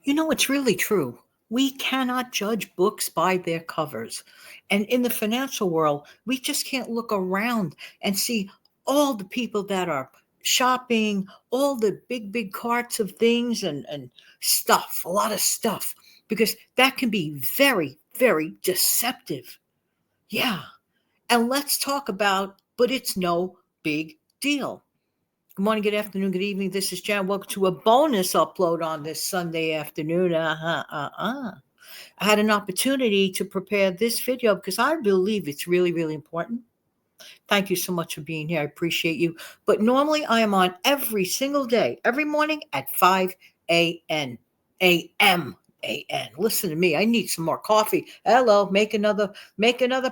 It's really true. We cannot judge books by their covers. And in the financial world, we just can't look around and see all the people that are shopping, all the big, big carts of things and stuff, a lot of stuff, because that can be very, very deceptive. Yeah. And let's talk about, but it's no big deal. Good morning, good afternoon, good evening. This is Jan. Welcome to a bonus upload on this Sunday afternoon. I had an opportunity to prepare this video because I believe it's really, really important. Thank you so much for being here. I appreciate you. But normally I am on every single day, every morning at 5 a.m. a.m. a.m. Listen to me. I need some more coffee. Hello, make another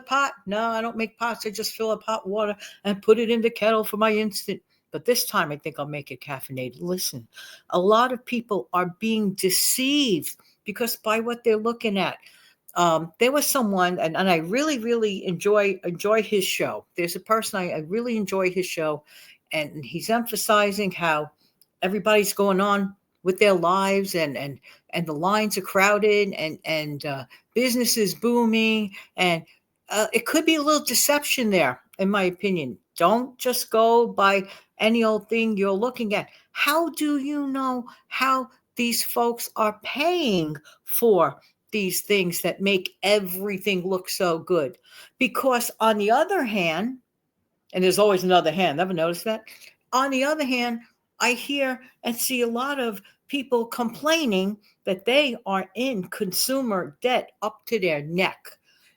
pot. No, I don't make pots. I just fill up hot water and put it in the kettle for my instant. But this time I think I'll make it caffeinated. Listen, a lot of people are being deceived because by what they're looking at. There was someone, and I really, really enjoy his show. There's a person I really enjoy his show, and he's emphasizing how everybody's going on with their lives, and the lines are crowded, and business is booming, and it could be a little deception there, in my opinion. Don't just go by any old thing you're looking at. How do you know how these folks are paying for these things that make everything look so good? Because on the other hand, and there's always another hand, ever notice that? On the other hand, I hear and see a lot of people complaining that they are in consumer debt up to their neck.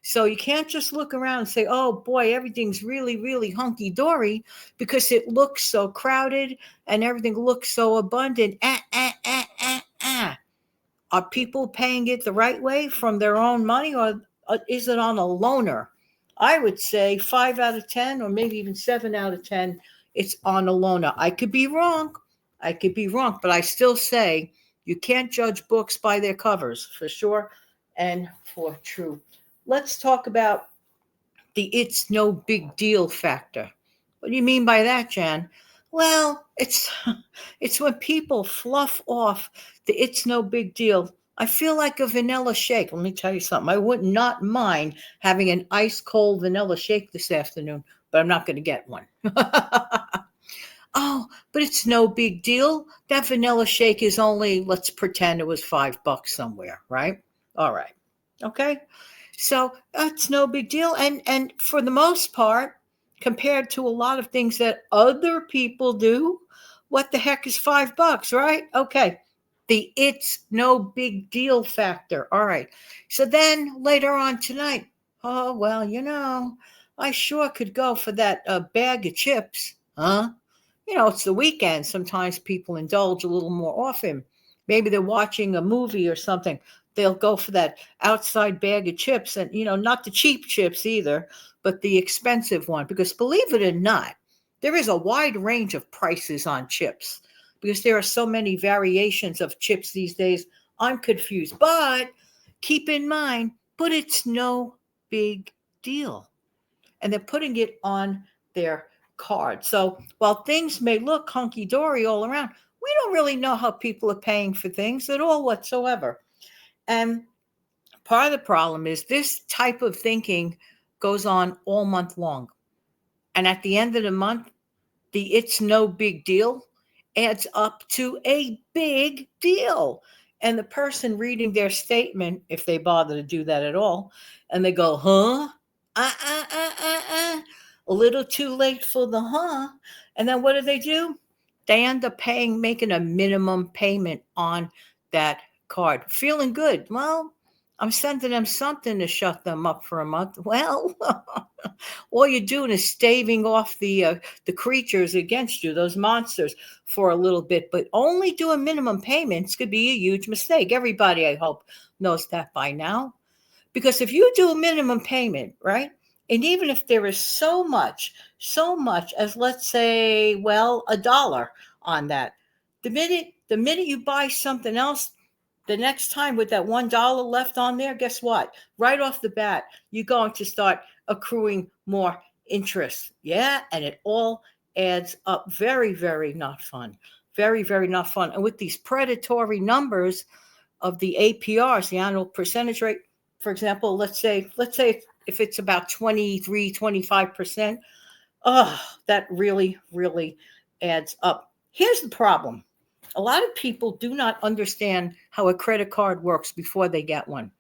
So you can't just look around and say, oh boy, everything's really, really hunky dory because it looks so crowded and everything looks so abundant. Are people paying it the right way from their own money, or is it on a loaner? I would say 5 out of 10, or maybe even 7 out of 10, it's on a loaner. I could be wrong. But I still say you can't judge books by their covers, for sure and for true. Let's talk about the it's no big deal factor. What do you mean by that, Jan? Well, it's when people fluff off the it's no big deal. I feel like a vanilla shake. Let me tell you something. I would not mind having an ice cold vanilla shake this afternoon, but I'm not going to get one. Oh, but it's no big deal. That vanilla shake is only, let's pretend it was $5 somewhere, right? All right. Okay. So it's no big deal. And for the most part, compared to a lot of things that other people do, what the heck is $5, right? Okay. The it's no big deal factor. All right. So then later on tonight, oh, well, I sure could go for that bag of chips. Huh? It's the weekend. Sometimes people indulge a little more often. Maybe they're watching a movie or something. They'll go for that outside bag of chips, and, not the cheap chips either, but the expensive one. Because believe it or not, there is a wide range of prices on chips because there are so many variations of chips these days. I'm confused. But keep in mind, but it's no big deal. And they're putting it on their card. So while things may look hunky dory all around, we don't really know how people are paying for things at all whatsoever. And part of the problem is this type of thinking goes on all month long. And at the end of the month, the it's no big deal adds up to a big deal. And the person reading their statement, if they bother to do that at all, and they go, huh? A little too late for the huh. And then what do? They end up making a minimum payment on that card. Feeling good. Well, I'm sending them something to shut them up for a month. Well, all you're doing is staving off the creatures against you, those monsters, for a little bit. But only doing minimum payments could be a huge mistake. Everybody, I hope, knows that by now. Because if you do a minimum payment, right? And even if there is so much as, let's say, well, $1 on that, the minute you buy something else, the next time with that $1 left on there, guess what? Right off the bat, you're going to start accruing more interest. Yeah, and it all adds up. Very, very not fun. Very, very not fun. And with these predatory numbers, the APRs, the annual percentage rate, for example, let's say if it's about 23, 25%, oh, that really, really adds up. Here's the problem. A lot of people do not understand how a credit card works before they get one,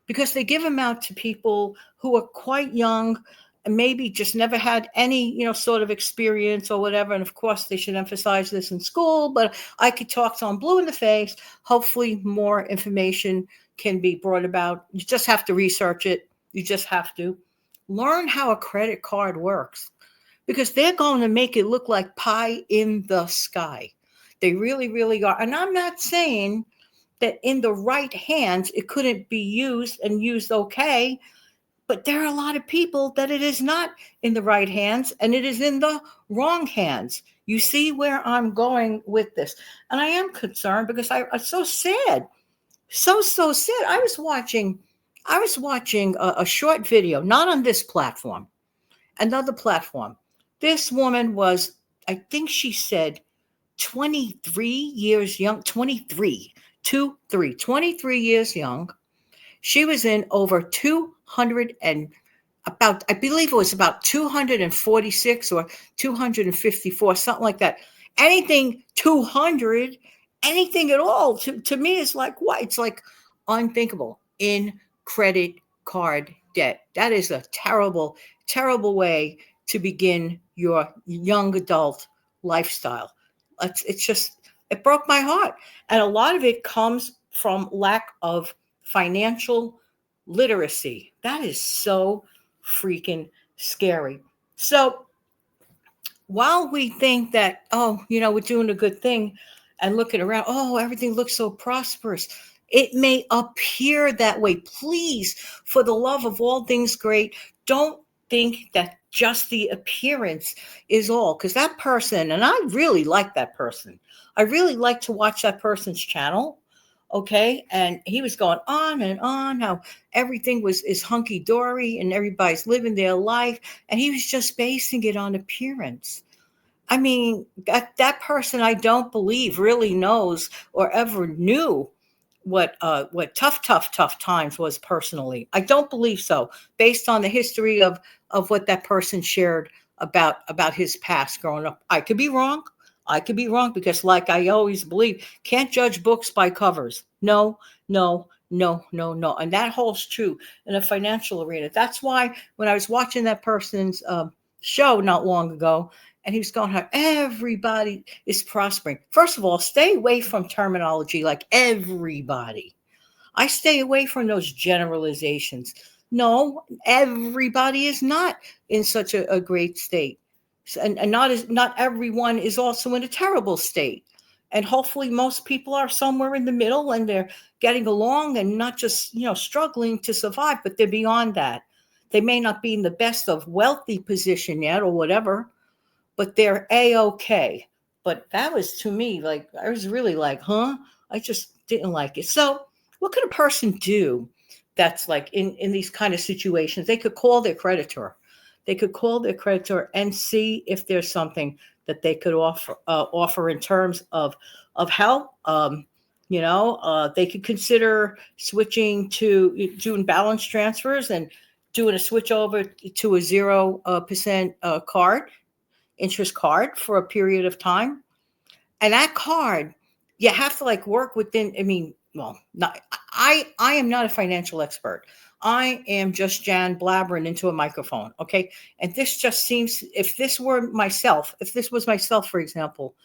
because they give them out to people who are quite young and maybe just never had any, sort of experience or whatever. And of course, they should emphasize this in school, but I could talk till I'm blue in the face. Hopefully, more information can be brought about. You just have to research it. You just have to learn how a credit card works, because they're going to make it look like pie in the sky. They really, really are. And I'm not saying that in the right hands it couldn't be used and used okay, but there are a lot of people that it is not in the right hands and it is in the wrong hands. You see where I'm going with this? And I am concerned because I'm so sad. So sad. I was watching a short video, not on this platform, another platform. This woman was, I think she said, 23 years young, 23, 23 years young. She was in over 200 and about, I believe it was about 246 or 254, something like that. Anything 200, anything at all, to me is like what? It's like unthinkable in credit card debt. That is a terrible, terrible way to begin your young adult lifestyle. It's just, it broke my heart. And a lot of it comes from lack of financial literacy. That is so freaking scary. So while we think that, oh, we're doing a good thing and looking around, oh, everything looks so prosperous, it may appear that way. Please, for the love of all things great, don't think that just the appearance is all, because that person, and I really like that person. I really like to watch that person's channel. Okay. And he was going on and on how everything is hunky dory and everybody's living their life. And he was just basing it on appearance. I mean, that person, I don't believe, really knows or ever knew what tough times was personally. I don't believe so, based on the history of what that person shared about his past growing up. I could be wrong. I could be wrong, because, like I always believe, can't judge books by covers. No, no, no, no, no. And that holds true in a financial arena. That's why when I was watching that person's show not long ago, and he was going, how everybody is prospering. First of all, stay away from terminology like everybody. I stay away from those generalizations. No, everybody is not in such a great state. And not everyone is also in a terrible state. And hopefully most people are somewhere in the middle and they're getting along and not just, struggling to survive, but they're beyond that. They may not be in the best of wealthy position yet or whatever, but they're A-okay. But that was, to me, like, I was really like, huh? I just didn't like it. So what could a person do that's like in these kind of situations? They could call their creditor. They could call their creditor and see if there's something that they could offer in terms of help. They could consider switching to doing balance transfers and doing a switch over to a 0% card, interest card, for a period of time. And that card, you have to like work within, I mean, well, not, I am not a financial expert. I am just Jan blabbering into a microphone. Okay. And this just seems, if this was myself, for example,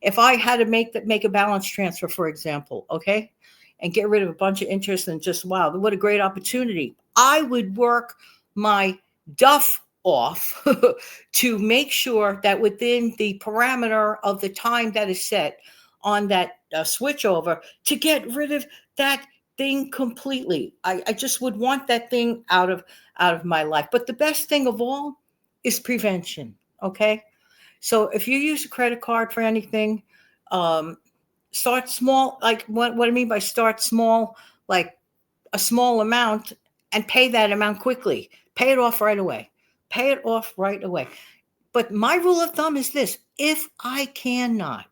if I had to make a balance transfer, for example, okay, and get rid of a bunch of interest and just, wow, what a great opportunity. I would work my duff off to make sure that within the parameter of the time that is set on that switch over, to get rid of that thing completely. I just would want that thing out of my life. But the best thing of all is prevention. Okay. So if you use a credit card for anything, start small. Like what I mean by start small, like a small amount, and pay that amount quickly. Pay it off right away. Pay it off right away. But my rule of thumb is this: if I cannot,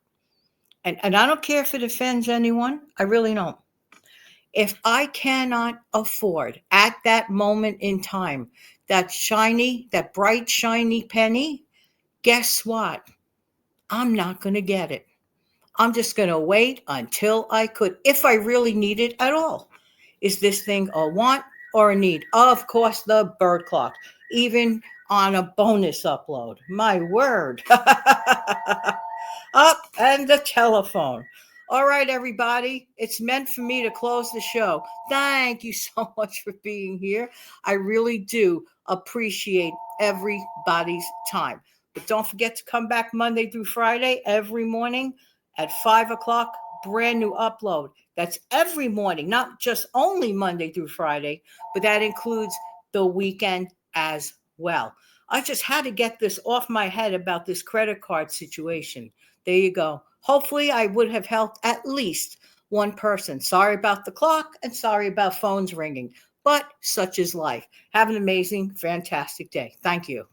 and I don't care if it offends anyone, I really don't. If I cannot afford at that moment in time that bright, shiny penny, guess what? I'm not going to get it. I'm just going to wait until I could, if I really need it at all. Is this thing a want or a need? Of course, the bird clock, even on a bonus upload. My word. Up and the telephone. All right, everybody. It's meant for me to close the show. Thank you so much for being here. I really do appreciate everybody's time. But don't forget to come back Monday through Friday every morning at 5 o'clock. Brand new upload. That's every morning, not just only Monday through Friday, but that includes the weekend as well. I just had to get this off my head about this credit card situation. There you go. Hopefully, I would have helped at least one person. Sorry about the clock and sorry about phones ringing, but such is life. Have an amazing, fantastic day. Thank you.